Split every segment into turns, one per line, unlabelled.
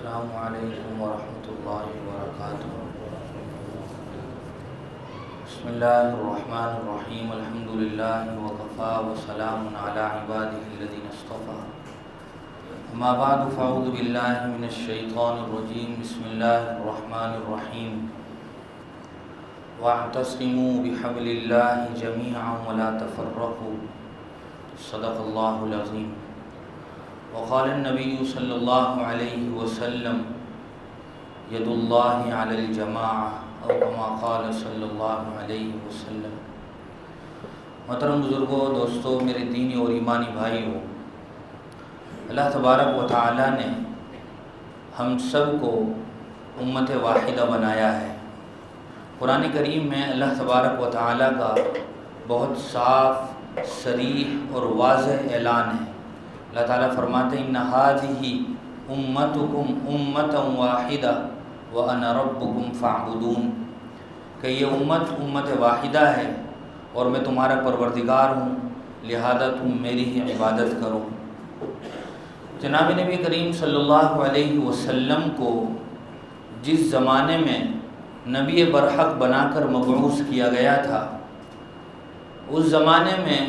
السلام علیکم ورحمۃ اللہ وبرکاتہ۔ بسم اللہ الرحمن الرحیم، الحمد للہ وکفی وسلام علی عبادہ الذین اصطفی، اما بعد فاعوذ باللہ من الشیطان الرجیم، بسم اللہ الرحمن الرحیم، واعتصموا بحبل اللہ جمیعا ولا تفرقوا، صدق اللہ العظیم۔ وقال النبی صلی اللہ علیہ وسلم، ید اللہ علی الجماعہ، او کما قال صلی اللہ علیہ وسلم۔ محترم بزرگوں، دوستوں، میرے دینی اور ایمانی بھائیوں، اللہ تبارک و تعالی نے ہم سب کو امت واحدہ بنایا ہے۔ قرآن کریم میں اللہ تبارک و تعالی کا بہت صاف، صریح اور واضح اعلان ہے۔ اللہ تعالیٰ فرماتے ہیں ان ھذہ امتکم امۃ واحدہ وانا ربکم فاعبدون، کہ یہ امت واحدہ ہے اور میں تمہارا پروردگار ہوں، لہذا تم میری ہی عبادت کرو۔ جناب نبی کریم صلی اللہ علیہ وسلم کو جس زمانے میں نبی برحق بنا کر مبعوث کیا گیا تھا، اس زمانے میں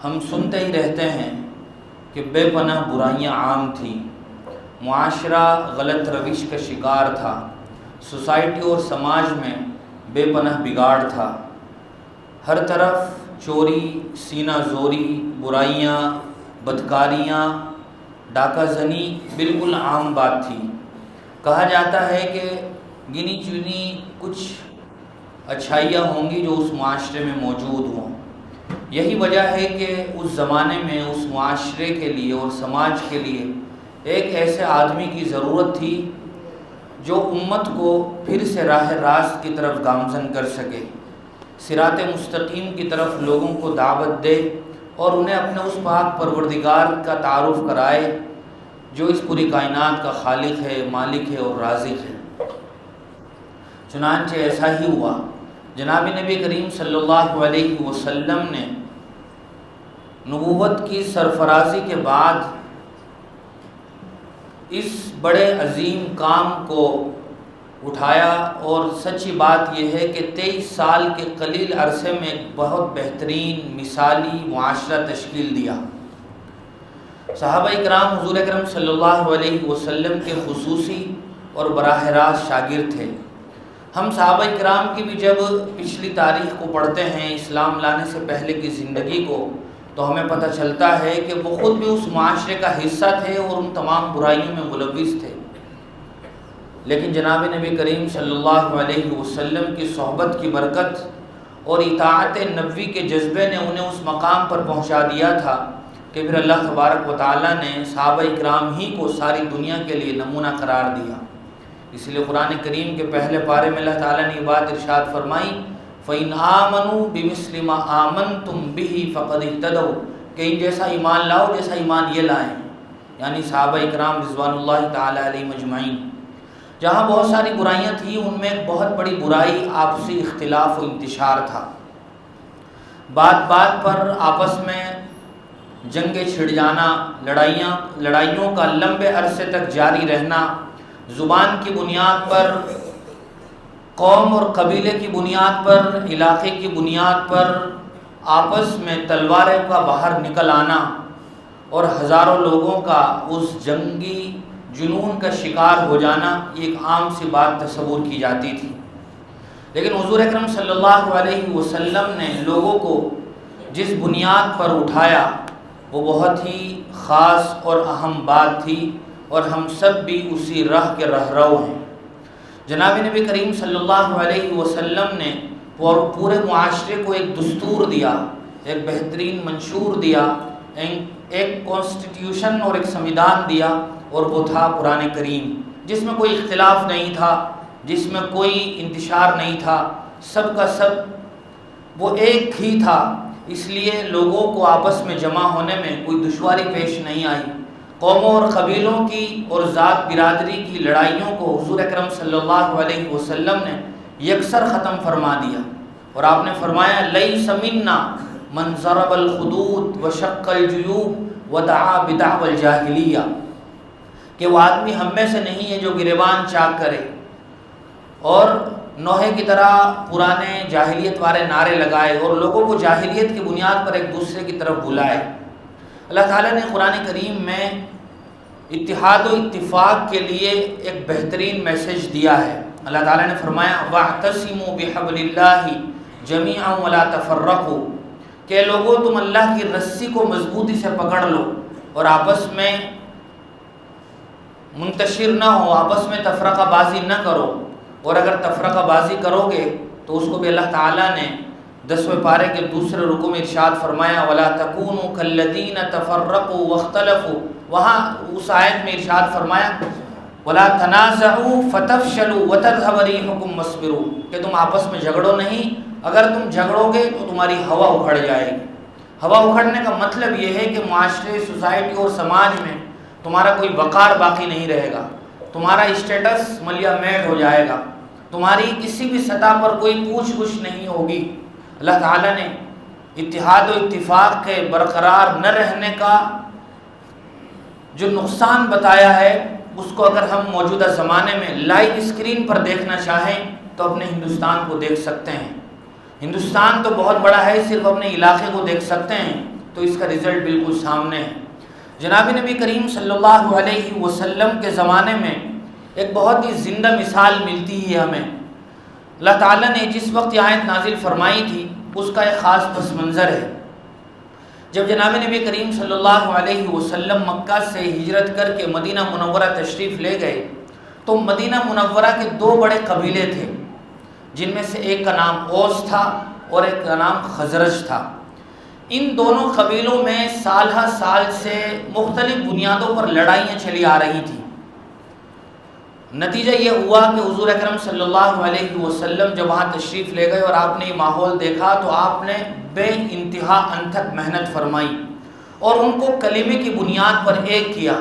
ہم سنتے ہی رہتے ہیں کہ بے پناہ برائیاں عام تھیں، معاشرہ غلط روش کا شکار تھا، سوسائٹی اور سماج میں بے پناہ بگاڑ تھا، ہر طرف چوری، سینہ زوری، برائیاں، بدکاریاں، ڈاکہ زنی بالکل عام بات تھی۔ کہا جاتا ہے کہ گنی چنی کچھ اچھائیاں ہوں گی جو اس معاشرے میں موجود ہوں۔ یہی وجہ ہے کہ اس زمانے میں اس معاشرے کے لیے اور سماج کے لیے ایک ایسے آدمی کی ضرورت تھی جو امت کو پھر سے راہ راست کی طرف گامزن کر سکے، صراط مستقیم کی طرف لوگوں کو دعوت دے اور انہیں اپنے اس پاک پروردگار کا تعارف کرائے جو اس پوری کائنات کا خالق ہے، مالک ہے اور رازق ہے۔ چنانچہ ایسا ہی ہوا۔ جناب نبی کریم صلی اللہ علیہ وسلم نے نبوت کی سرفرازی کے بعد اس بڑے عظیم کام کو اٹھایا، اور سچی بات یہ ہے کہ 23 سال کے قلیل عرصے میں ایک بہت بہترین مثالی معاشرہ تشکیل دیا۔ صحابہ اکرام حضور اکرم صلی اللہ علیہ وسلم کے خصوصی اور براہ راست شاگرد تھے۔ ہم صحابہ اکرام کی بھی جب پچھلی تاریخ کو پڑھتے ہیں، اسلام لانے سے پہلے کی زندگی کو، تو ہمیں پتہ چلتا ہے کہ وہ خود بھی اس معاشرے کا حصہ تھے اور ان تمام برائیوں میں ملوث تھے، لیکن جناب نبی کریم صلی اللہ علیہ وسلم کی صحبت کی برکت اور اطاعت نبوی کے جذبے نے انہیں اس مقام پر پہنچا دیا تھا کہ پھر اللہ تبارک و تعالیٰ نے صحابہ اکرام ہی کو ساری دنیا کے لیے نمونہ قرار دیا۔ اس لیے قرآن کریم کے پہلے پارے میں اللہ تعالیٰ نے یہ بات ارشاد فرمائی، فَإِنْ آمَنُوا بِمِثْلِ مَا آمَنْتُمْ بِهِ فَقَدِ اهْتَدَوْا، کہ ان جیسا ایمان لاؤ جیسا ایمان یہ لائیں، یعنی صحابہ اکرام رضوان اللہ تعالیٰ علیہ مجمعین۔ جہاں بہت ساری برائیاں تھیں، ان میں ایک بہت بڑی برائی آپسی اختلاف و انتشار تھا۔ بات بات پر آپس میں جنگیں چھڑ جانا، لڑائیوں کا لمبے عرصے تک جاری رہنا، زبان کی بنیاد پر، قوم اور قبیلے کی بنیاد پر، علاقے کی بنیاد پر آپس میں تلواریں کا باہر نکل آنا اور ہزاروں لوگوں کا اس جنگی جنون کا شکار ہو جانا، یہ ایک عام سی بات تصور کی جاتی تھی۔ لیکن حضور اکرم صلی اللہ علیہ وسلم نے لوگوں کو جس بنیاد پر اٹھایا وہ بہت ہی خاص اور اہم بات تھی، اور ہم سب بھی اسی راہ کے رہرو ہیں۔ جناب نبی کریم صلی اللہ علیہ وسلم نے پورے معاشرے کو ایک دستور دیا، ایک بہترین منشور دیا، ایک کانسٹیٹیوشن اور ایک سمویدھان دیا، اور وہ تھا قرآن کریم، جس میں کوئی اختلاف نہیں تھا، جس میں کوئی انتشار نہیں تھا، سب کا سب وہ ایک ہی تھا۔ اس لیے لوگوں کو آپس میں جمع ہونے میں کوئی دشواری پیش نہیں آئی۔ قوموں اور قبیلوں کی اور ذات برادری کی لڑائیوں کو حضور اکرم صلی اللہ علیہ وسلم نے یکسر ختم فرما دیا، اور آپ نے فرمایا لیس منا من ضرب الخدود وشق الجیوب ودعا بدعوى الجاہلیہ، کہ وہ آدمی ہم میں سے نہیں ہے جو گریبان چاک کرے اور نوحے کی طرح پرانے جاہلیت والے نعرے لگائے اور لوگوں کو جاہلیت کی بنیاد پر ایک دوسرے کی طرف بلائے۔ اللہ تعالیٰ نے قرآن کریم میں اتحاد و اتفاق کے لیے ایک بہترین میسج دیا ہے۔ اللہ تعالیٰ نے فرمایا وَاعْتَصِمُوا بِحَبْلِ اللَّهِ جَمِيعًا وَلَا تَفَرَّقُوا کہ لوگوں تم اللہ کی رسی کو مضبوطی سے پکڑ لو اور آپس میں منتشر نہ ہو، آپس میں تفرقہ بازی نہ کرو، اور اگر تفرقہ بازی کرو گے تو اس کو بھی اللہ تعالیٰ نے 10ویں پارے کے دوسرے رکوع میں ارشاد فرمایا وَلَا تَكُونُوا كَالَّذِينَ تَفَرَّقُوا وَاخْتَلَفُوا، وہاں اس آیت میں ارشاد فرمایا وَلَا تَنَازَعُوا فَتَفْشَلُوا وَتَذْهَبَ رِيحُكُمْ وَاصْبِرُوا کہ تم آپس میں جھگڑو نہیں، اگر تم جھگڑو گے تو تمہاری ہوا اکھڑ جائے گی۔ ہوا اکھڑنے کا مطلب یہ ہے کہ معاشرے، سوسائٹی اور سماج میں تمہارا کوئی وقار باقی نہیں رہے گا، تمہارا اسٹیٹس ملیا میٹ ہو جائے گا، تمہاری کسی بھی سطح پر کوئی پوچھ گچھ نہیں ہوگی۔ اللہ تعالیٰ نے اتحاد و اتفاق کے برقرار نہ رہنے کا جو نقصان بتایا ہے اس کو اگر ہم موجودہ زمانے میں لائیو اسکرین پر دیکھنا چاہیں تو اپنے ہندوستان کو دیکھ سکتے ہیں۔ ہندوستان تو بہت بڑا ہے، صرف اپنے علاقے کو دیکھ سکتے ہیں تو اس کا رزلٹ بالکل سامنے ہے۔ جناب نبی کریم صلی اللہ علیہ وسلم کے زمانے میں ایک بہت ہی زندہ مثال ملتی ہے ہمیں۔ اللہ تعالیٰ نے جس وقت یہ آیت نازل فرمائی تھی اس کا ایک خاص پس منظر ہے۔ جب جناب نبی کریم صلی اللہ علیہ وسلم مکہ سے ہجرت کر کے مدینہ منورہ تشریف لے گئے تو مدینہ منورہ کے 2 بڑے قبیلے تھے، جن میں سے ایک کا نام اوس تھا اور ایک کا نام خزرج تھا۔ ان دونوں قبیلوں میں سال ہر سال سے مختلف بنیادوں پر لڑائیاں چلی آ رہی تھیں۔ نتیجہ یہ ہوا کہ حضور اکرم صلی اللہ علیہ وسلم جب وہاں تشریف لے گئے اور آپ نے یہ ماحول دیکھا تو آپ نے بے انتہا انتھک محنت فرمائی اور ان کو کلمے کی بنیاد پر ایک کیا۔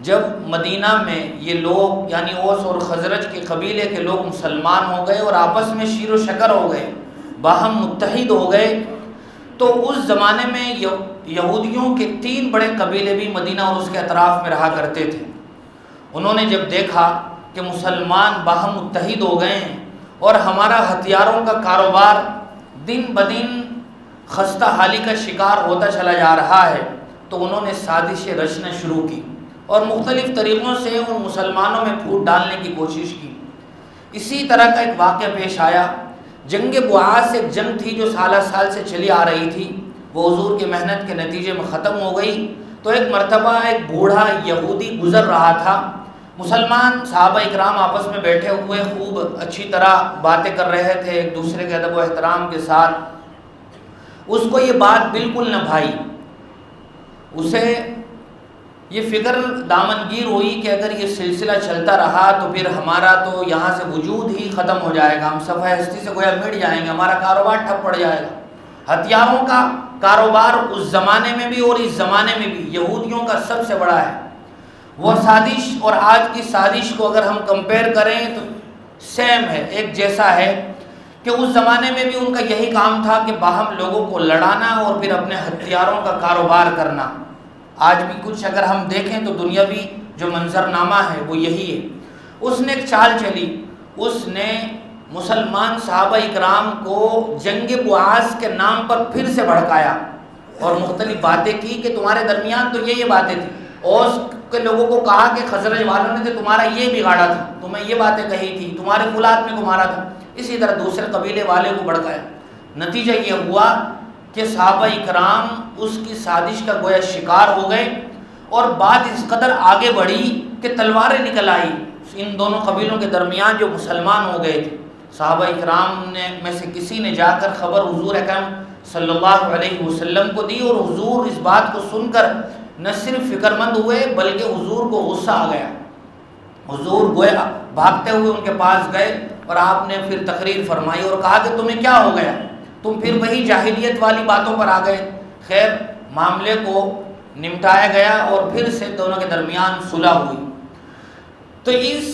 جب مدینہ میں یہ لوگ یعنی اوس اور خزرج کے قبیلے کے لوگ مسلمان ہو گئے اور آپس میں شیر و شکر ہو گئے، باہم متحد ہو گئے، تو اس زمانے میں یہودیوں کے 3 بڑے قبیلے بھی مدینہ اور اس کے اطراف میں رہا کرتے تھے۔ انہوں نے جب دیکھا کہ مسلمان باہم متحد ہو گئے ہیں اور ہمارا ہتھیاروں کا کاروبار دن بدن خستہ حالی کا شکار ہوتا چلا جا رہا ہے، تو انہوں نے سازشیں رچنا شروع کی اور مختلف طریقوں سے ان مسلمانوں میں پھوٹ ڈالنے کی کوشش کی۔ اسی طرح کا ایک واقعہ پیش آیا۔ جنگ بعاث ایک جنگ تھی جو سالہ سال سے چلی آ رہی تھی، وہ حضور کی محنت کے نتیجے میں ختم ہو گئی۔ تو ایک مرتبہ ایک بوڑھا یہودی گزر رہا تھا، مسلمان صحابہ اکرام آپس میں بیٹھے ہوئے خوب اچھی طرح باتیں کر رہے تھے ایک دوسرے کے ادب و احترام کے ساتھ۔ اس کو یہ بات بالکل نہ بھائی، اسے یہ فکر دامنگیر ہوئی کہ اگر یہ سلسلہ چلتا رہا تو پھر ہمارا تو یہاں سے وجود ہی ختم ہو جائے گا، ہم صفحہ ہستی سے گویا مٹ جائیں گے، ہمارا کاروبار ٹھپ پڑ جائے گا۔ ہتھیاروں کا کاروبار اس زمانے میں بھی اور اس زمانے میں بھی یہودیوں کا سب سے بڑا ہے۔ وہ سازش اور آج کی سازش کو اگر ہم کمپیئر کریں تو سیم ہے، ایک جیسا ہے کہ اس زمانے میں بھی ان کا یہی کام تھا کہ باہم لوگوں کو لڑانا اور پھر اپنے ہتھیاروں کا کاروبار کرنا۔ آج بھی کچھ اگر ہم دیکھیں تو دنیاوی جو منظرنامہ ہے وہ یہی ہے۔ اس نے ایک چال چلی، اس نے مسلمان صحابہ اکرام کو جنگ بعاث کے نام پر پھر سے بھڑکایا اور مختلف باتیں کی کہ تمہارے درمیان تو یہ باتیں تھیں۔ اوس کے لوگوں کو کہا کہ خزرج والوں نے تمہارا یہ بگاڑا تھا، تمہیں یہ باتیں کہی تھی، تمہارے فولاد میں تمہارا تھا، اسی طرح دوسرے قبیلے والے کو بھڑکایا۔ نتیجہ یہ ہوا کہ صحابہ اکرام اس کی سازش کا گویا شکار ہو گئے اور بات اس قدر آگے بڑھی کہ تلواریں نکل آئی ان دونوں قبیلوں کے درمیان جو مسلمان ہو گئے تھے۔ صحابہ اکرام میں سے کسی نے جا کر خبر حضور اکرم صلی اللہ علیہ وسلم کو دی اور حضور اس بات کو سن کر نہ صرف فکر مند ہوئے بلکہ حضور کو غصہ آ گیا۔ حضور گویا بھاگتے ہوئے ان کے پاس گئے اور آپ نے پھر تقریر فرمائی اور کہا کہ تمہیں کیا ہو گیا، تم پھر وہی جاہلیت والی باتوں پر آ گئے۔ خیر معاملے کو نمٹایا گیا اور پھر سے دونوں کے درمیان صلح ہوئی۔ تو اس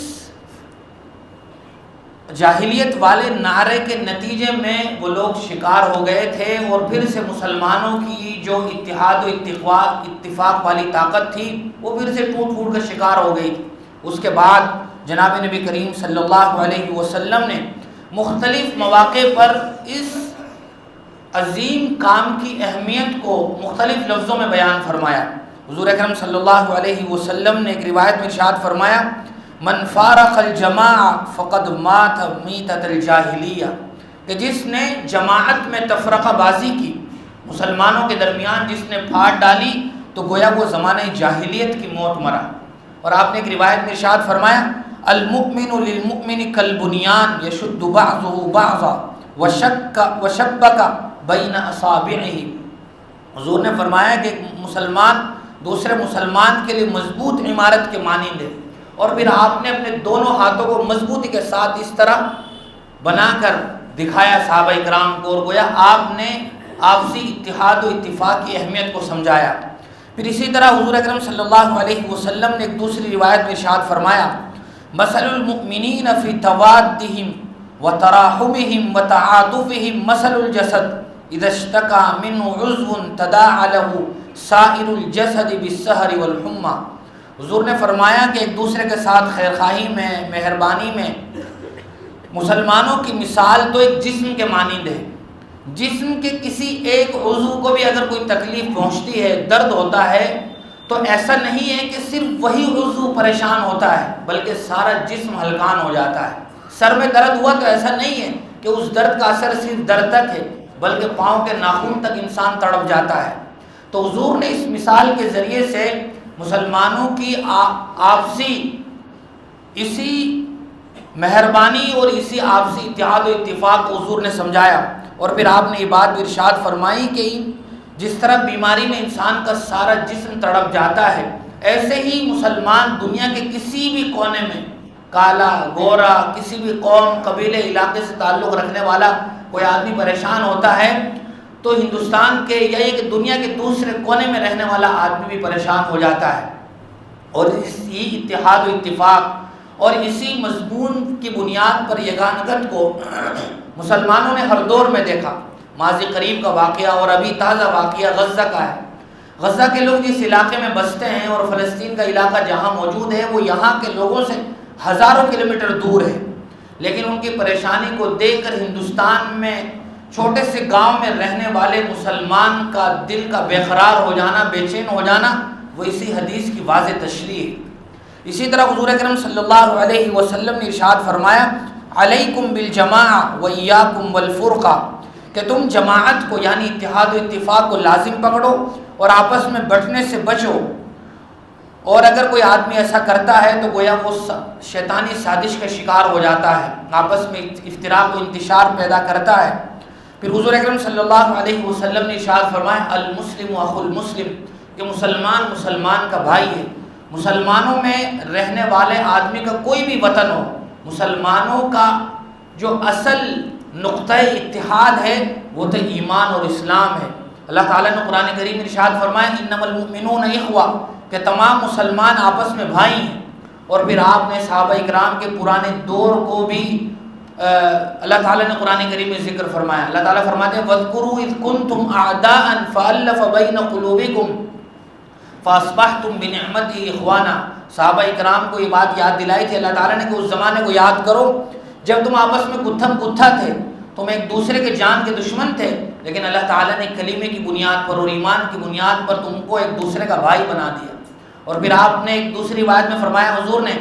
جاہلیت والے نعرے کے نتیجے میں وہ لوگ شکار ہو گئے تھے، اور پھر سے مسلمانوں کی جو اتحاد و اتفاق والی طاقت تھی وہ پھر سے ٹوٹ پھوٹ کر شکار ہو گئی تھی۔ اس کے بعد جناب نبی کریم صلی اللہ علیہ وسلم نے مختلف مواقع پر اس عظیم کام کی اہمیت کو مختلف لفظوں میں بیان فرمایا۔ حضور اکرم صلی اللہ علیہ وسلم نے ایک روایت میں ارشاد فرمایا، من فارق الجماع فقد مات میتۃ الجاہلیہ، کہ جس نے جماعت میں تفرقہ بازی کی، مسلمانوں کے درمیان جس نے پھاٹ ڈالی، تو گویا وہ زمانہ جاہلیت کی موت مرا۔ اور آپ نے ایک روایت میں ارشاد فرمایا، المؤمن للمؤمن کالبنیان یشد بعضه بعضا وشبک بین اصابعہ۔ حضور نے فرمایا کہ مسلمان دوسرے مسلمان کے لیے مضبوط عمارت کے مانند ہے، اور پھر آپ نے اپنے دونوں ہاتھوں کو مضبوطی کے ساتھ اس طرح بنا کر دکھایا صحابہ اکرام کو، اور گویا آپ نے آپسی اتحاد و اتفاق کی اہمیت کو سمجھایا۔ پھر اسی طرح حضور اکرم صلی اللہ علیہ وسلم نے ایک دوسری روایت میں ارشاد فرمایا، مثل المؤمنین فی توادہم وتراحمہم وتعاطفہم مثل الجسد اذا اشتکا منہ عضو تداعی لہ سائر الجسد بالسہر والحمى۔ حضور نے فرمایا کہ ایک دوسرے کے ساتھ خیرخواہی میں، مہربانی میں مسلمانوں کی مثال تو ایک جسم کے مانند ہے۔ جسم کے کسی ایک عضو کو بھی اگر کوئی تکلیف پہنچتی ہے، درد ہوتا ہے، تو ایسا نہیں ہے کہ صرف وہی عضو پریشان ہوتا ہے، بلکہ سارا جسم ہلکان ہو جاتا ہے۔ سر میں درد ہوا تو ایسا نہیں ہے کہ اس درد کا اثر صرف درد تک ہے، بلکہ پاؤں کے ناخن تک انسان تڑپ جاتا ہے۔ تو حضور نے اس مثال کے ذریعے سے مسلمانوں کی آپسی اسی مہربانی اور اسی آپسی اتحاد و اتفاق کو حضور نے سمجھایا۔ اور پھر آپ نے یہ بات بھی ارشاد فرمائی کہ جس طرح بیماری میں انسان کا سارا جسم تڑپ جاتا ہے، ایسے ہی مسلمان دنیا کے کسی بھی کونے میں، کالا گورا، کسی بھی قوم قبیلے علاقے سے تعلق رکھنے والا کوئی آدمی پریشان ہوتا ہے، تو ہندوستان کے یا یہ کہ دنیا کے دوسرے کونے میں رہنے والا آدمی بھی پریشان ہو جاتا ہے۔ اور اسی اتحاد و اتفاق اور اسی مضمون کی بنیاد پر یگانگت کو مسلمانوں نے ہر دور میں دیکھا۔ ماضی قریب کا واقعہ اور ابھی تازہ واقعہ غزہ کا ہے۔ غزہ کے لوگ جس علاقے میں بستے ہیں اور فلسطین کا علاقہ جہاں موجود ہے، وہ یہاں کے لوگوں سے ہزاروں کلومیٹر دور ہے، لیکن ان کی پریشانی کو دیکھ کر ہندوستان میں چھوٹے سے گاؤں میں رہنے والے مسلمان کا دل کا بے قرار ہو جانا، بے چین ہو جانا، وہ اسی حدیث کی واضح تشریح ہے۔ اسی طرح حضور اکرم صلی اللہ علیہ وسلم نے ارشاد فرمایا، علیکم بالجماع وایاکم والفرقہ، کہ تم جماعت کو یعنی اتحاد و اتفاق کو لازم پکڑو اور آپس میں بٹنے سے بچو۔ اور اگر کوئی آدمی ایسا کرتا ہے تو گویا وہ شیطانی سازش کا شکار ہو جاتا ہے، آپس میں افتراق و انتشار پیدا کرتا ہے۔ پھر حضور اکرم صلی اللہ علیہ وسلم نے ارشاد فرمایا، المسلم اخو المسلم، کہ مسلمان مسلمان کا بھائی ہے۔ مسلمانوں میں رہنے والے آدمی کا کوئی بھی وطن ہو، مسلمانوں کا جو اصل نقطہ اتحاد ہے وہ تو ایمان اور اسلام ہے۔ اللہ تعالیٰ نے قرآن کریم میں ارشاد فرمایا، انما المؤمنون اخوہ، کہ تمام مسلمان آپس میں بھائی ہیں۔ اور پھر آپ نے صحابہ اکرام کے پرانے دور کو بھی اللہ تعالیٰ نے قرآن کریم میں ذکر فرمایا۔ اللہ تعالیٰ فرماتے ہیں، وَاذْكُرُوا إِذْ كُنْتُمْ أَعْدَاءً فَأَلَّفَ بَيْنَ قُلُوبِكُمْ فَأَصْبَحْتُمْ بِنِعْمَتِهِ إِخْوَانًا۔ صحابہ اکرام کو یہ بات یاد دلائی تھی اللہ تعالیٰ نے کہ اس زمانے کو یاد کرو جب تم آپس میں گتھم گتھا تھے، تم ایک دوسرے کے جان کے دشمن تھے، لیکن اللہ تعالیٰ نے کلمے کی بنیاد پر اور ایمان کی بنیاد پر تم کو ایک دوسرے کا بھائی بنا دیا۔ اور پھر آپ نے ایک دوسری بات میں فرمایا حضور نے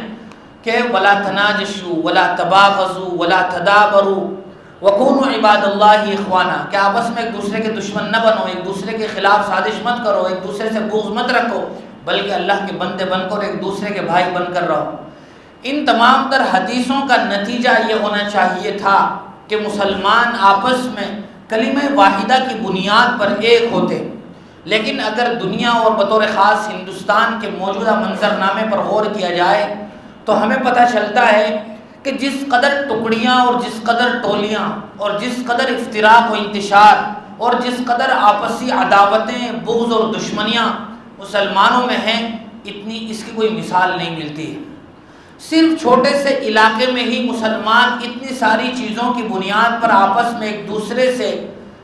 کہ وَلَا تَنَاجَشُوا وَلَا تَبَاغَضُوا وَلَا تَدَابَرُوا وَكُونُوا عِبَادَ اللَّهِ إِخْوَانًا، کہ آپس میں ایک دوسرے کے دشمن نہ بنو، ایک دوسرے کے خلاف سازش مت کرو، ایک دوسرے سے بغض مت رکھو، بلکہ اللہ کے بندے بن کر ایک دوسرے کے بھائی بن کر رہو۔ ان تمام تر حدیثوں کا نتیجہ یہ ہونا چاہیے تھا کہ مسلمان آپس میں کلمہ واحدہ کی بنیاد پر ایک ہوتے، لیکن اگر دنیا اور بطور خاص ہندوستان کے موجودہ منظرنامے پر غور کیا جائے تو ہمیں پتہ چلتا ہے کہ جس قدر ٹکڑیاں اور جس قدر ٹولیاں اور جس قدر افتراق و انتشار اور جس قدر آپسی عداوتیں، بغض اور دشمنیاں مسلمانوں میں ہیں، اتنی اس کی کوئی مثال نہیں ملتی ہے۔ صرف چھوٹے سے علاقے میں ہی مسلمان اتنی ساری چیزوں کی بنیاد پر آپس میں ایک دوسرے سے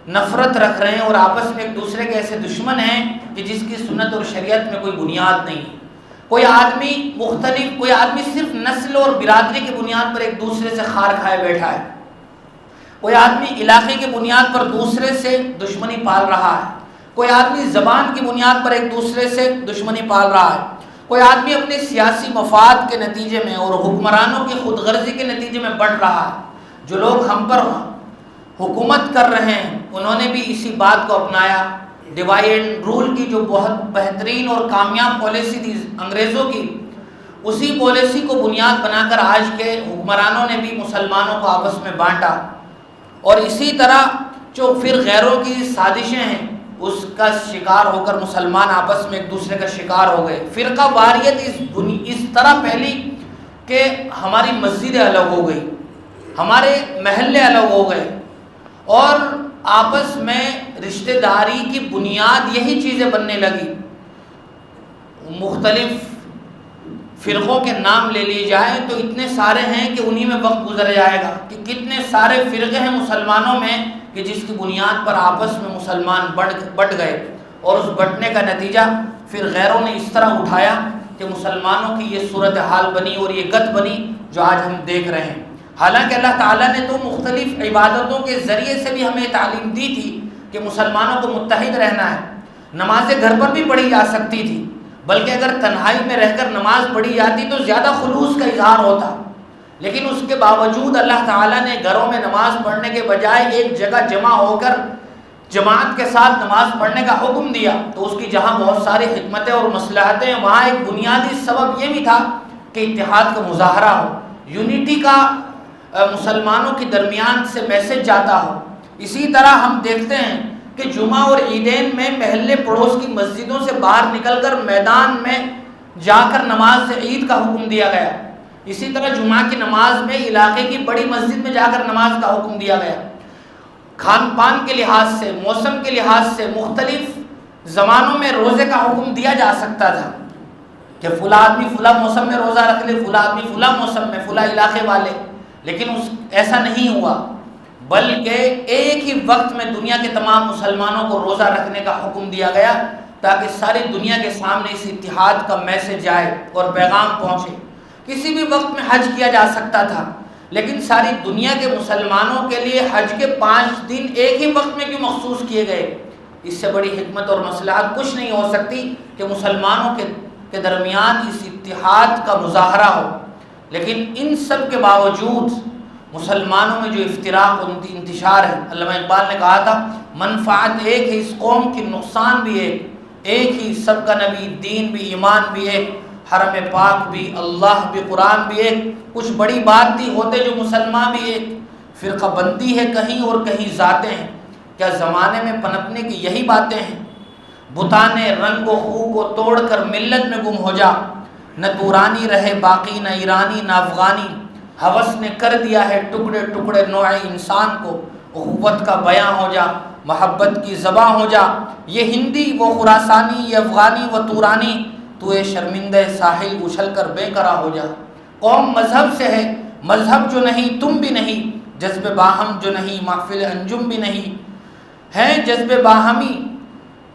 نفرت رکھ رہے ہیں اور آپس میں ایک دوسرے کے ایسے دشمن ہیں کہ جس کی سنت اور شریعت میں کوئی بنیاد نہیں. کوئی آدمی صرف نسل اور برادری کی بنیاد پر ایک دوسرے سے خار کھائے بیٹھا ہے. کوئی آدمی علاقے کی بنیاد پر دوسرے سے دشمنی پال رہا ہے. کوئی آدمی زبان کی بنیاد پر ایک دوسرے سے دشمنی پال رہا ہے. کوئی آدمی اپنے سیاسی مفاد کے نتیجے میں اور حکمرانوں کی خود غرضی کے نتیجے میں بڑھ رہا ہے. جو لوگ ہم پر حکومت کر رہے ہیں انہوں نے بھی اسی بات کو اپنایا. ڈیوائڈ اینڈ رول کی جو بہت بہترین اور کامیاب پالیسی تھی انگریزوں کی، اسی پالیسی کو بنیاد بنا کر آج کے حکمرانوں نے بھی مسلمانوں کو آپس میں بانٹا. اور اسی طرح جو پھر غیروں کی سازشیں ہیں اس کا شکار ہو کر مسلمان آپس میں ایک دوسرے کا شکار ہو گئے. فرقہ واریت اس طرح پھیلی کہ ہماری مسجدیں الگ ہو گئی، ہمارے محلے الگ ہو گئے، اور آپس میں رشتہ داری کی بنیاد یہی چیزیں بننے لگی. مختلف فرقوں کے نام لے لیے جائیں تو اتنے سارے ہیں کہ انہی میں وقت گزر جائے گا کہ کتنے سارے فرقے ہیں مسلمانوں میں کہ جس کی بنیاد پر آپس میں مسلمان بٹ گئے. اور اس بٹنے کا نتیجہ پھر غیروں نے اس طرح اٹھایا کہ مسلمانوں کی یہ صورتحال بنی اور یہ گت بنی جو آج ہم دیکھ رہے ہیں. حالانکہ اللہ تعالیٰ نے تو مختلف عبادتوں کے ذریعے سے بھی ہمیں تعلیم دی تھی کہ مسلمانوں کو متحد رہنا ہے. نمازیں گھر پر بھی پڑھی جا سکتی تھی، بلکہ اگر تنہائی میں رہ کر نماز پڑھی جاتی تو زیادہ خلوص کا اظہار ہوتا. لیکن اس کے باوجود اللہ تعالیٰ نے گھروں میں نماز پڑھنے کے بجائے ایک جگہ جمع ہو کر جماعت کے ساتھ نماز پڑھنے کا حکم دیا. تو اس کی جہاں بہت ساری حکمتیں اور مصلحتیں، وہاں ایک بنیادی سبب یہ بھی تھا کہ اتحاد کا مظاہرہ ہو، یونٹی کا مسلمانوں کے درمیان سے میسج جاتا ہو. اسی طرح ہم دیکھتے ہیں کہ جمعہ اور عیدین میں محلے پڑوس کی مسجدوں سے باہر نکل کر میدان میں جا کر نماز سے عید کا حکم دیا گیا. اسی طرح جمعہ کی نماز میں علاقے کی بڑی مسجد میں جا کر نماز کا حکم دیا گیا. کھان پان کے لحاظ سے، موسم کے لحاظ سے مختلف زمانوں میں روزے کا حکم دیا جا سکتا تھا کہ فلاں آدمی فلاں موسم میں روزہ رکھ لے، فلاں آدمی فلاں موسم میں، فلاں علاقے والے. لیکن ایسا نہیں ہوا، بلکہ ایک ہی وقت میں دنیا کے تمام مسلمانوں کو روزہ رکھنے کا حکم دیا گیا تاکہ ساری دنیا کے سامنے اس اتحاد کا میسج جائے اور پیغام پہنچے. کسی بھی وقت میں حج کیا جا سکتا تھا، لیکن ساری دنیا کے مسلمانوں کے لیے حج کے 5 دن ایک ہی وقت میں کیوں مخصوص کیے گئے؟ اس سے بڑی حکمت اور مصلحت کچھ نہیں ہو سکتی کہ مسلمانوں کے درمیان اس اتحاد کا مظاہرہ ہو. لیکن ان سب کے باوجود مسلمانوں میں جو افتراق اور انتشار ہے، علامہ اقبال نے کہا تھا منفعت ایک ہے اس قوم کی، نقصان بھی ایک ہی، سب کا نبی، دین بھی، ایمان بھی ایک، حرم پاک بھی، اللہ بھی، قرآن بھی ایک. کچھ بڑی بات تھی، ہوتے جو مسلمان بھی ایک. فرقہ بندی ہے کہیں اور کہیں ذاتیں ہیں. کیا زمانے میں پنپنے کی یہی باتیں ہیں؟ بتانے رنگ و خو کو توڑ کر ملت میں گم ہو جا، نہ تورانی رہے باقی، نہ ایرانی نہ افغانی. ہوس نے کر دیا ہے ٹکڑے ٹکڑے نوع انسان کو، اخوت کا بیاں ہو جا، محبت کی زباں ہو جا. یہ ہندی وہ خراسانی، یہ افغانی وہ تورانی، تو اے شرمندہ ساحل اچھل کر بے قرار ہو جا. قوم مذہب سے ہے، مذہب جو نہیں تم بھی نہیں، جذب باہم جو نہیں محفل انجم بھی نہیں. ہیں جذب باہمی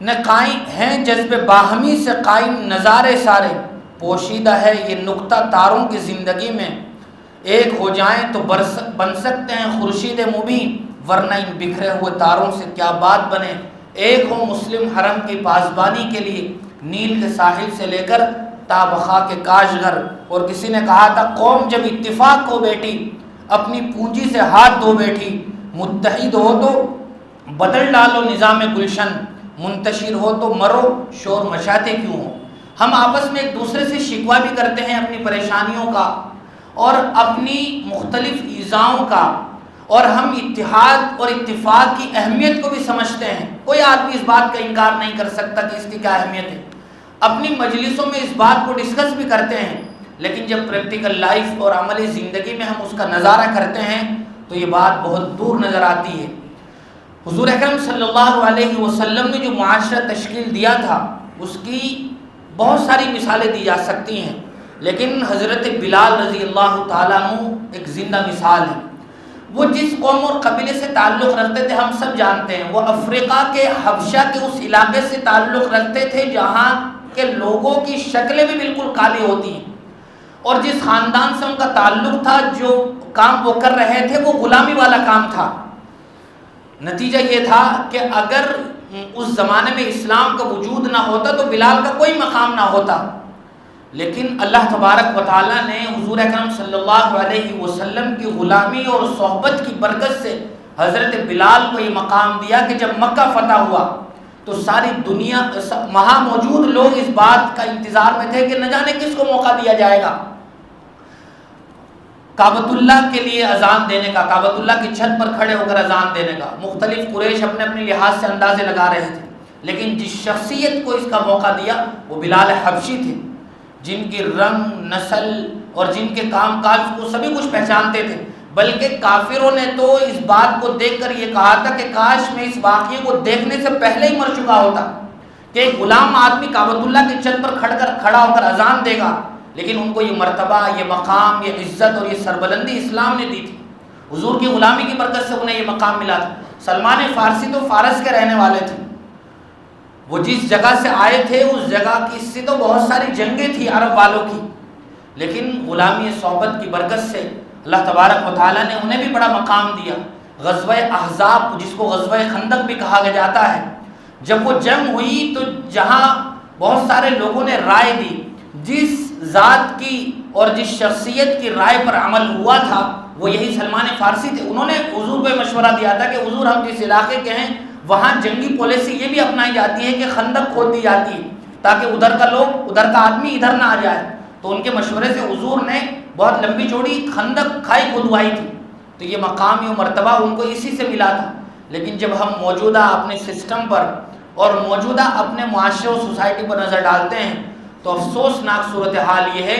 نہ قائم، ہیں جذب باہمی سے قائم نظارے سارے. پوشیدہ ہے یہ نقطہ تاروں کی زندگی میں، ایک ہو جائیں تو بن سکتے ہیں خورشید مبین، ورنہ ان بکھرے ہوئے تاروں سے کیا بات بنے. ایک ہو مسلم حرم کی پاسبانی کے لیے، نیل کے ساحل سے لے کر تابخا کے کاشغر. اور کسی نے کہا تھا قوم جب اتفاق کو بیٹھی، اپنی پونجی سے ہاتھ دھو بیٹھی. متحد ہو تو بدل ڈالو نظام گلشن، منتشر ہو تو مرو شور مچاتے کیوں ہو. ہم آپس میں ایک دوسرے سے شکوہ بھی کرتے ہیں اپنی پریشانیوں کا اور اپنی مختلف ایذاؤں کا، اور ہم اتحاد اور اتفاق کی اہمیت کو بھی سمجھتے ہیں. کوئی آدمی اس بات کا انکار نہیں کر سکتا کہ اس کی کیا اہمیت ہے. اپنی مجلسوں میں اس بات کو ڈسکس بھی کرتے ہیں، لیکن جب پریکٹیکل لائف اور عملی زندگی میں ہم اس کا نظارہ کرتے ہیں تو یہ بات بہت دور نظر آتی ہے. حضور اکرم صلی اللہ علیہ وسلم نے جو معاشرہ تشکیل دیا تھا اس کی بہت ساری مثالیں دی جا سکتی ہیں، لیکن حضرت بلال رضی اللہ تعالیٰ عنہ ایک زندہ مثال ہے۔ وہ جس قوم اور قبیلے سے تعلق رکھتے تھے ہم سب جانتے ہیں، وہ افریقہ کے حبشہ کے اس علاقے سے تعلق رکھتے تھے جہاں کے لوگوں کی شکلیں بھی بالکل کالی ہوتی ہیں، اور جس خاندان سے ان کا تعلق تھا، جو کام وہ کر رہے تھے وہ غلامی والا کام تھا۔ نتیجہ یہ تھا کہ اگر اس زمانے میں اسلام کا وجود نہ ہوتا تو بلال کا کوئی مقام نہ ہوتا، لیکن اللہ تبارک و تعالیٰ نے حضور اکرم صلی اللہ علیہ وسلم کی غلامی اور صحبت کی برکت سے حضرت بلال کو یہ مقام دیا کہ جب مکہ فتح ہوا تو ساری دنیا، وہاں موجود لوگ اس بات کا انتظار میں تھے کہ نہ جانے کس کو موقع دیا جائے گا کعبۃ اللہ کے لیے اذان دینے کا، کعبۃ اللہ کی چھت پر کھڑے ہو کر اذان دینے کا۔ مختلف قریش اپنے اپنے لحاظ سے اندازے لگا رہے تھے، لیکن جس شخصیت کو اس کا موقع دیا وہ بلال حبشی تھے، جن کی رنگ، نسل اور جن کے کام کاج کو سبھی کچھ پہچانتے تھے۔ بلکہ کافروں نے تو اس بات کو دیکھ کر یہ کہا تھا کہ کاش میں اس واقعے کو دیکھنے سے پہلے ہی مر چکا ہوتا کہ ایک غلام آدمی کعبۃ اللہ کی چھت پر کھڑا ہو کر اذان دے گا، لیکن ان کو یہ مرتبہ، یہ مقام، یہ عزت اور یہ سربلندی اسلام نے دی تھی۔ حضور کی غلامی کی برکت سے انہیں یہ مقام ملا تھا۔ سلمان فارسی تو فارس کے رہنے والے تھے، وہ جس جگہ سے آئے تھے اس جگہ کی سے تو بہت ساری جنگیں تھی عرب والوں کی، لیکن غلامی صحبت کی برکت سے اللہ تبارک و تعالیٰ نے انہیں بھی بڑا مقام دیا۔ غزوہ احزاب، جس کو غزوہ خندق بھی کہا جاتا ہے، جب وہ جنگ ہوئی تو جہاں بہت سارے لوگوں نے رائے دی، جس ذات کی اور جس شخصیت کی رائے پر عمل ہوا تھا وہ یہی سلمان فارسی تھے۔ انہوں نے حضور کو مشورہ دیا تھا کہ حضور ہم جس علاقے کے ہیں وہاں جنگی پالیسی یہ بھی اپنائی جاتی ہے کہ خندق کھود دی جاتی ہے تاکہ ادھر کا لوگ، ادھر کا آدمی ادھر نہ آ جائے۔ تو ان کے مشورے سے حضور نے بہت لمبی چوڑی خندق کھائی کھدوائی تھی، تو یہ مقام، یہ مرتبہ ان کو اسی سے ملا تھا۔ لیکن جب ہم موجودہ اپنے سسٹم پر اور موجودہ اپنے معاشرے اور سوسائٹی پر نظر ڈالتے ہیں تو افسوسناک صورتحال یہ ہے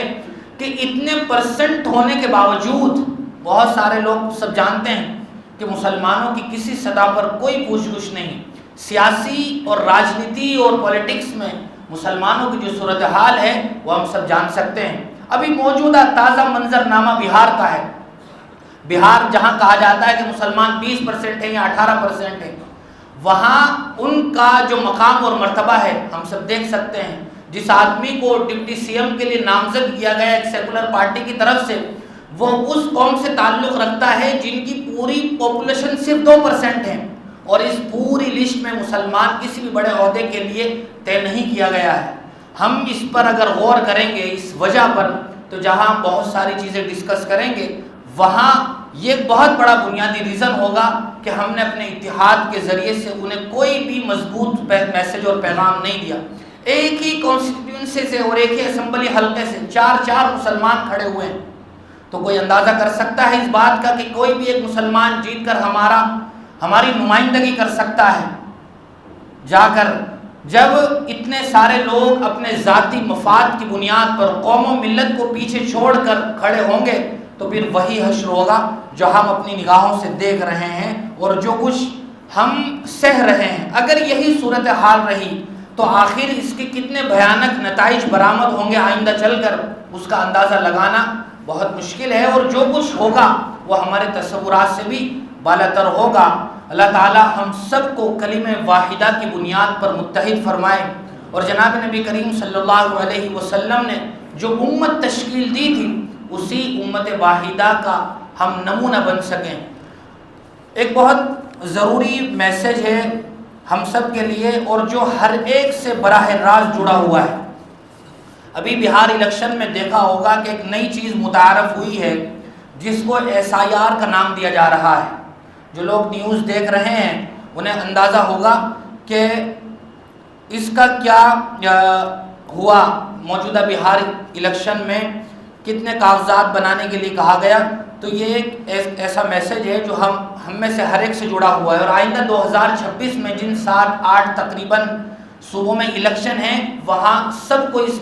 کہ اتنے پرسنٹ ہونے کے باوجود بہت سارے لوگ سب جانتے ہیں کہ مسلمانوں کی کسی سطح پر کوئی پوچھ گچھ نہیں۔ سیاسی اور راجنیتی اور پولیٹکس میں مسلمانوں کی جو صورتحال ہے وہ ہم سب جان سکتے ہیں۔ ابھی موجودہ تازہ منظر نامہ بہار کا ہے۔ بہار جہاں کہا جاتا ہے کہ مسلمان 20% ہیں یا 18% ہیں، وہاں ان کا جو مقام اور مرتبہ ہے ہم سب دیکھ سکتے ہیں۔ جس آدمی کو ڈپٹی سی ایم کے لیے نامزد کیا گیا ایک سیکولر پارٹی کی طرف سے، وہ اس قوم سے تعلق رکھتا ہے جن کی پوری پاپولیشن صرف 2% ہے، اور اس پوری لسٹ میں مسلمان کسی بھی بڑے عہدے کے لیے طے نہیں کیا گیا ہے۔ ہم اس پر اگر غور کریں گے اس وجہ پر، تو جہاں بہت ساری چیزیں ڈسکس کریں گے وہاں یہ بہت بڑا بنیادی ریزن ہوگا کہ ہم نے اپنے اتحاد کے ذریعے سے انہیں کوئی بھی مضبوط میسج اور پیغام نہیں دیا۔ ایک ہی کانسٹیٹیوئنسی سے اور ایک ہی اسمبلی حلقے سے چار مسلمان کھڑے ہوئے ہیں، تو کوئی اندازہ کر سکتا ہے اس بات کا کہ کوئی بھی ایک مسلمان جیت کر ہماری نمائندگی کر سکتا ہے جا کر؟ جب اتنے سارے لوگ اپنے ذاتی مفاد کی بنیاد پر قوم و ملت کو پیچھے چھوڑ کر کھڑے ہوں گے تو پھر وہی حشر ہوگا جو ہم اپنی نگاہوں سے دیکھ رہے ہیں اور جو کچھ ہم سہ رہے ہیں۔ اگر یہی صورتحال رہی تو آخر اس کے کتنے بھیانک نتائج برآمد ہوں گے آئندہ چل کر، اس کا اندازہ لگانا بہت مشکل ہے، اور جو کچھ ہوگا وہ ہمارے تصورات سے بھی بالاتر ہوگا۔ اللہ تعالی ہم سب کو کلمہ واحدہ کی بنیاد پر متحد فرمائے، اور جناب نبی کریم صلی اللہ علیہ وسلم نے جو امت تشکیل دی تھی اسی امت واحدہ کا ہم نمونہ بن سکیں۔ ایک بہت ضروری میسج ہے ہم سب کے لیے اور جو ہر ایک سے براہ راست جڑا ہوا ہے۔ ابھی بہار الیکشن میں دیکھا ہوگا کہ ایک نئی چیز متعارف ہوئی ہے جس کو SIR کا نام دیا جا رہا ہے۔ جو لوگ نیوز دیکھ رہے ہیں انہیں اندازہ ہوگا کہ اس کا کیا ہوا۔ موجودہ بہار الیکشن میں کتنے کاغذات بنانے کے لیے کہا گیا، تو یہ ایک ایسا میسج ہے جو ہم میں سے ہر ایک سے جڑا ہوا ہے، اور آئندہ 2026 میں جن 7-8 تقریباً صوبوں میں الیکشن ہیں وہاں سب کو اس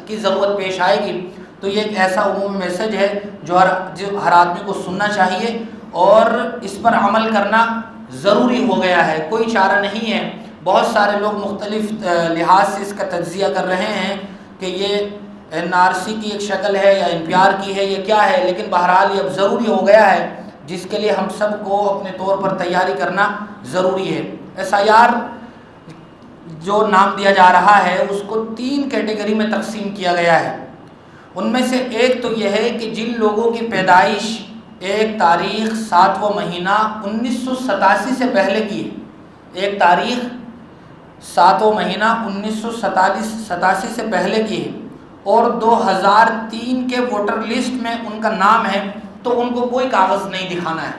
کی ضرورت پیش آئے گی۔ تو یہ ایک ایسا عمومی میسج ہے جو ہر آدمی کو سننا چاہیے اور اس پر عمل کرنا ضروری ہو گیا ہے، کوئی چارہ نہیں ہے۔ بہت سارے لوگ مختلف لحاظ سے اس کا تجزیہ کر رہے ہیں کہ یہ NRC کی ایک شکل ہے یا NPR کی ہے یا کیا ہے، لیکن بہرحال یہ اب ضروری ہو گیا ہے، جس کے لیے ہم سب کو اپنے طور پر تیاری کرنا ضروری ہے۔ SIR جو نام دیا جا رہا ہے اس کو 3 کیٹیگری میں تقسیم کیا گیا ہے۔ ان میں سے ایک تو یہ ہے کہ جن لوگوں کی پیدائش 1 تاریخ 7واں مہینہ 1987 سے پہلے کی ہے، 1 تاریخ 7واں مہینہ 1987 سے پہلے کی ہے اور 2003 کے ووٹر لسٹ میں ان کا نام ہے، تو ان کو کوئی کاغذ نہیں دکھانا ہے۔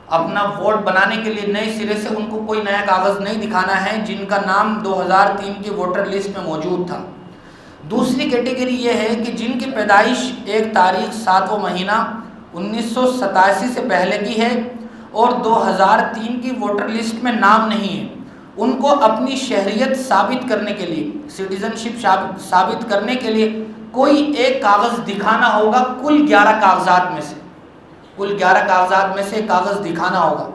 اپنا ووٹ بنانے کے لیے نئے سرے سے ان کو کوئی نیا کاغذ نہیں دکھانا ہے جن کا نام 2003 کے ووٹر لسٹ میں موجود تھا۔ دوسری کیٹیگری یہ ہے کہ جن کی پیدائش 1 تاریخ 7واں مہینہ 1987 سے پہلے کی ہے اور 2003 کی ووٹر لسٹ میں نام نہیں ہے، ان کو اپنی شہریت ثابت کرنے کے لیے، سٹیزن شپ ثابت کرنے کے لیے کوئی ایک کاغذ دکھانا ہوگا کل 11 کاغذات میں سے، کل 11 کاغذات میں سے ایک کاغذ دکھانا ہوگا۔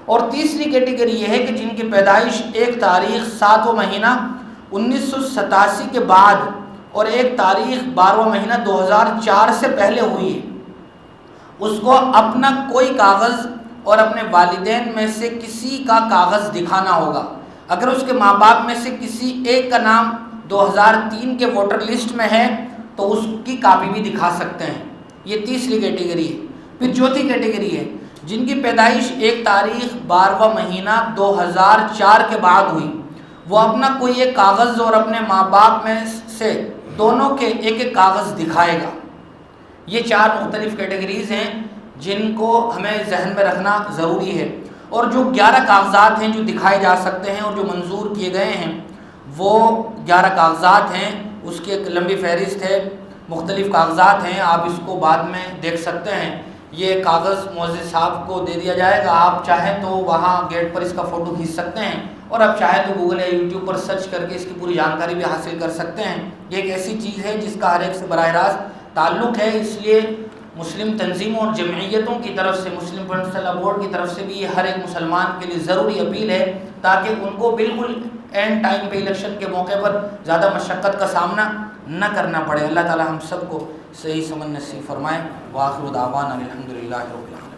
اور تیسری کیٹیگری یہ ہے کہ جن کی پیدائش 1 تاریخ 7واں مہینہ 1987 کے بعد اور 1 تاریخ 12واں مہینہ 2004 سے پہلے ہوئی ہے، اس کو اپنا کوئی کاغذ اور اپنے والدین میں سے کسی کا کاغذ دکھانا ہوگا۔ اگر اس کے ماں باپ میں سے کسی ایک کا نام 2003 کے ووٹر لسٹ میں ہے تو اس کی کاپی بھی دکھا سکتے ہیں۔ یہ تیسری کیٹیگری ہے۔ پھر چوتھی کیٹیگری ہے جن کی پیدائش 1 تاریخ 12واں مہینہ 2004 کے بعد ہوئی، وہ اپنا کوئی ایک کاغذ اور اپنے ماں باپ میں سے دونوں کے ایک ایک کاغذ دکھائے گا۔ یہ 4 مختلف کیٹیگریز ہیں جن کو ہمیں ذہن میں رکھنا ضروری ہے، اور جو 11 کاغذات ہیں جو دکھائے جا سکتے ہیں اور جو منظور کیے گئے ہیں وہ 11 کاغذات ہیں۔ اس کی ایک لمبی فہرست ہے، مختلف کاغذات ہیں، آپ اس کو بعد میں دیکھ سکتے ہیں۔ یہ کاغذ معزز صاحب کو دے دیا جائے گا، آپ چاہیں تو وہاں گیٹ پر اس کا فوٹو کھینچ سکتے ہیں، اور آپ چاہیں تو گوگل یا یوٹیوب پر سرچ کر کے اس کی پوری جانکاری بھی حاصل کر سکتے ہیں۔ یہ ایک ایسی چیز ہے جس کا ہر ایک سے براہ راست تعلق ہے، اس لیے مسلم تنظیموں اور جمعیتوں کی طرف سے، مسلم پرنسپل بورڈ کی طرف سے بھی یہ ہر ایک مسلمان کے لیے ضروری اپیل ہے، تاکہ ان کو بالکل اینڈ ٹائم پہ الیکشن کے موقع پر زیادہ مشقت کا سامنا نہ کرنا پڑے۔ اللہ تعالی ہم سب کو صحیح سمجھ نصیب فرمائے۔ وآخر دعوانا الحمدللہ رب العالمین۔